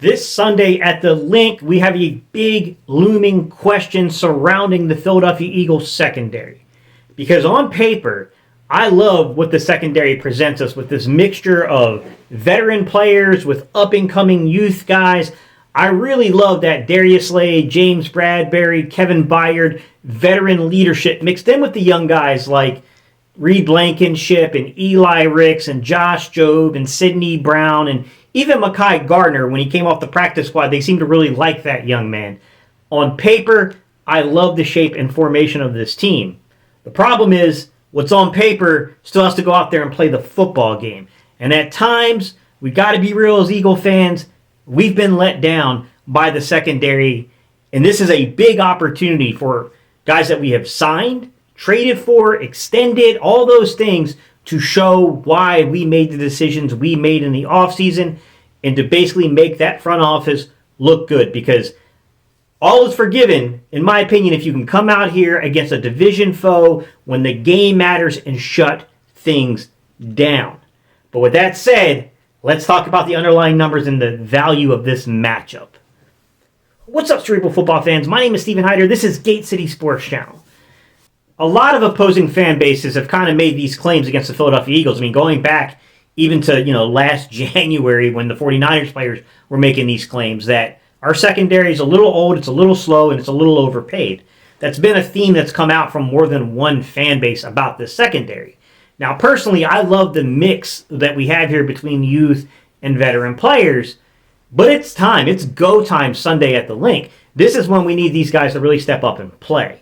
This Sunday at the Linc, we have a big looming question surrounding the Philadelphia Eagles secondary. Because on paper, I love what the secondary presents us with this mixture of veteran players with up-and-coming youth guys. I really love that Darius Slay, James Bradberry, Kevin Byard, veteran leadership mixed in with the young guys like Reed Blankenship and Eli Ricks and Josh Jobe and Sidney Brown and even Mekhi Gardner. When he came off the practice squad, they seem to really like that young man. On paper, I love the shape and formation of this team. The problem is, what's on paper still has to go out there and play the football game. And at times, we got to be real as Eagle fans, we've been let down by the secondary. And this is a big opportunity for guys that we have signed, traded for, extended, all those things to show why we made the decisions we made in the offseason and to basically make that front office look good. Because all is forgiven, in my opinion, if you can come out here against a division foe when the game matters and shut things down. But with that said, let's talk about the underlying numbers and the value of this matchup. What's up, Cerebral Football fans? My name is Steven Hyder. This is Gate City Sports Channel. A lot of opposing fan bases have kind of made these claims against the Philadelphia Eagles. I mean, going back even to, last January when the 49ers players were making these claims that our secondary is a little old, it's a little slow, and it's a little overpaid. That's been a theme that's come out from more than one fan base about this secondary. Now, personally, I love the mix that we have here between youth and veteran players, but it's time. It's go time Sunday at the Linc. This is when we need these guys to really step up and play.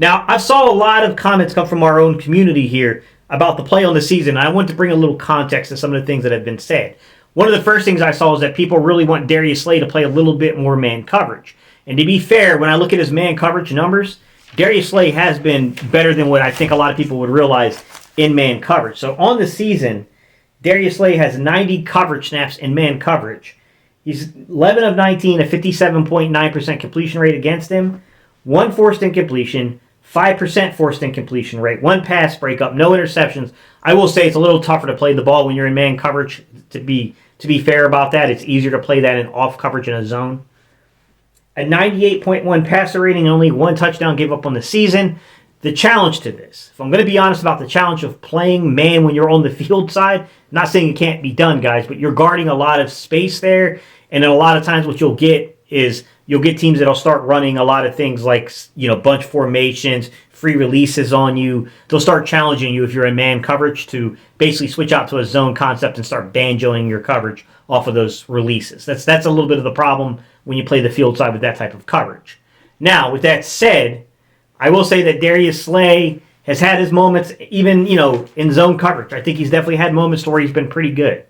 Now, I saw a lot of comments come from our own community here about the play on the season. I want to bring a little context to some of the things that have been said. One of the first things I saw is that people really want Darius Slay to play a little bit more man coverage. And to be fair, when I look at his man coverage numbers, Darius Slay has been better than what I think a lot of people would realize in man coverage. So on the season, Darius Slay has 90 coverage snaps in man coverage. He's 11 of 19, a 57.9% completion rate against him, 1 forced incompletion, 5% forced incompletion rate, 1 pass breakup, no interceptions. I will say it's a little tougher to play the ball when you're in man coverage. To be fair about that, it's easier to play that in off coverage in a zone. A 98.1 passer rating, only 1 touchdown gave up on the season. The challenge to this, if I'm going to be honest about the challenge of playing man when you're on the field side, I'm not saying it can't be done, guys, but you're guarding a lot of space there, and then a lot of times what you'll get is you'll get teams that'll start running a lot of things like, bunch formations, free releases on you. They'll start challenging you if you're in man coverage to basically switch out to a zone concept and start banjoing your coverage off of those releases. That's a little bit of the problem when you play the field side with that type of coverage. Now, with that said, I will say that Darius Slay has had his moments even, in zone coverage. I think he's definitely had moments where he's been pretty good.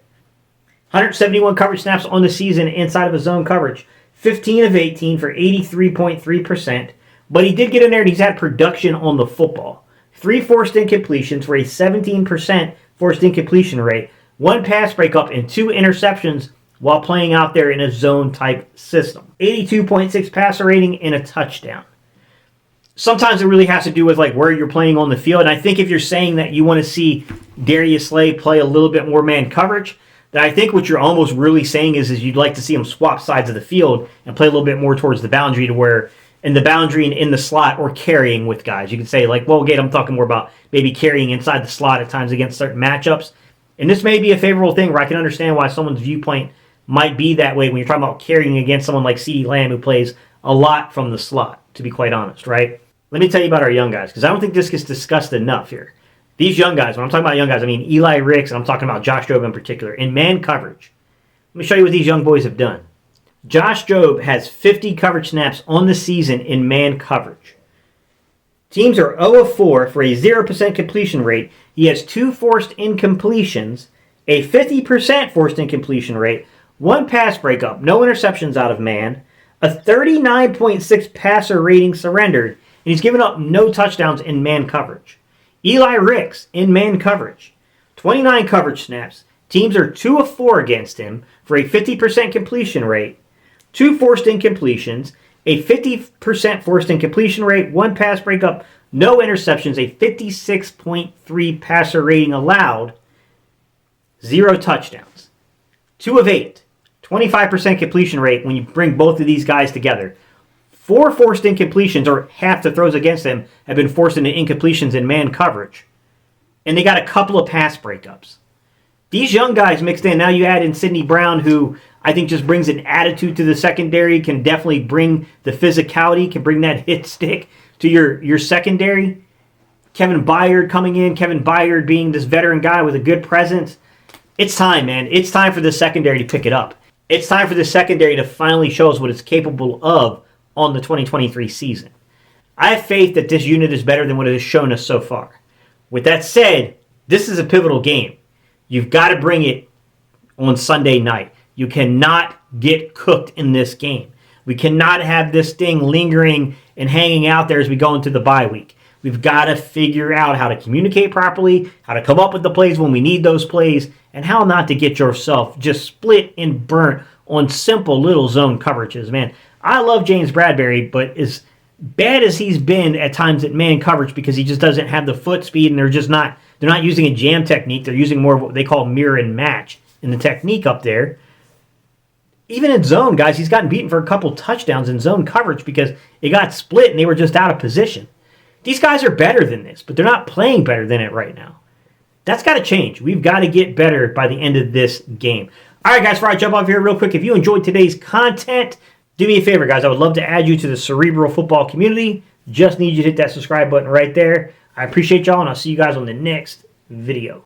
171 coverage snaps on the season inside of a zone coverage. 15 of 18 for 83.3%. But he did get in there and he's had production on the football. 3 forced incompletions for a 17% forced incompletion rate. 1 pass breakup and 2 interceptions while playing out there in a zone-type system. 82.6 passer rating and a touchdown. Sometimes it really has to do with where you're playing on the field. And I think if you're saying that you want to see Darius Slay play a little bit more man coverage, then I think what you're almost really saying is you'd like to see him swap sides of the field and play a little bit more towards the boundary to where in the boundary and in the slot or carrying with guys. You could say Gate, I'm talking more about maybe carrying inside the slot at times against certain matchups. And this may be a favorable thing where I can understand why someone's viewpoint might be that way when you're talking about carrying against someone like CeeDee Lamb who plays a lot from the slot, to be quite honest, right? Let me tell you about our young guys, because I don't think this gets discussed enough here. These young guys, when I'm talking about young guys, I mean Eli Ricks, and I'm talking about Josh Jobe in particular, in man coverage. Let me show you what these young boys have done. Josh Jobe has 50 coverage snaps on the season in man coverage. Teams are 0 of 4 for a 0% completion rate. He has 2 forced incompletions, a 50% forced incompletion rate, 1 pass breakup, no interceptions out of man, a 39.6 passer rating surrendered, and he's given up no touchdowns in man coverage. Eli Ricks in man coverage, 29 coverage snaps. Teams are 2 of 4 against him for a 50% completion rate, 2 forced incompletions, a 50% forced incompletion rate, 1 pass breakup, no interceptions, a 56.3 passer rating allowed, 0 touchdowns. 2 of 8, 25% completion rate when you bring both of these guys together. 4 forced incompletions, or half the throws against them, have been forced into incompletions in man coverage. And they got a couple of pass breakups. These young guys mixed in. Now you add in Sidney Brown, who I think just brings an attitude to the secondary, can definitely bring the physicality, can bring that hit stick to your secondary. Kevin Byard coming in. Kevin Byard being this veteran guy with a good presence. It's time, man. It's time for the secondary to pick it up. It's time for the secondary to finally show us what it's capable of on the 2023 season. I have faith that this unit is better than what it has shown us so far. With that said, this is a pivotal game. You've got to bring it on Sunday night. You cannot get cooked in this game. We cannot have this thing lingering and hanging out there as we go into the bye week. We've got to figure out how to communicate properly, how to come up with the plays when we need those plays, and how not to get yourself just split and burnt on simple little zone coverages, man. I love James Bradberry, but as bad as he's been at times at man coverage because he just doesn't have the foot speed and they're not using a jam technique. They're using more of what they call mirror and match in the technique up there. Even in zone, guys, he's gotten beaten for a couple touchdowns in zone coverage because it got split and they were just out of position. These guys are better than this, but they're not playing better than it right now. That's got to change. We've got to get better by the end of this game. All right, guys, before I jump off here real quick, if you enjoyed today's content, do me a favor, guys. I would love to add you to the Cerebral Football community. Just need you to hit that subscribe button right there. I appreciate y'all, and I'll see you guys on the next video.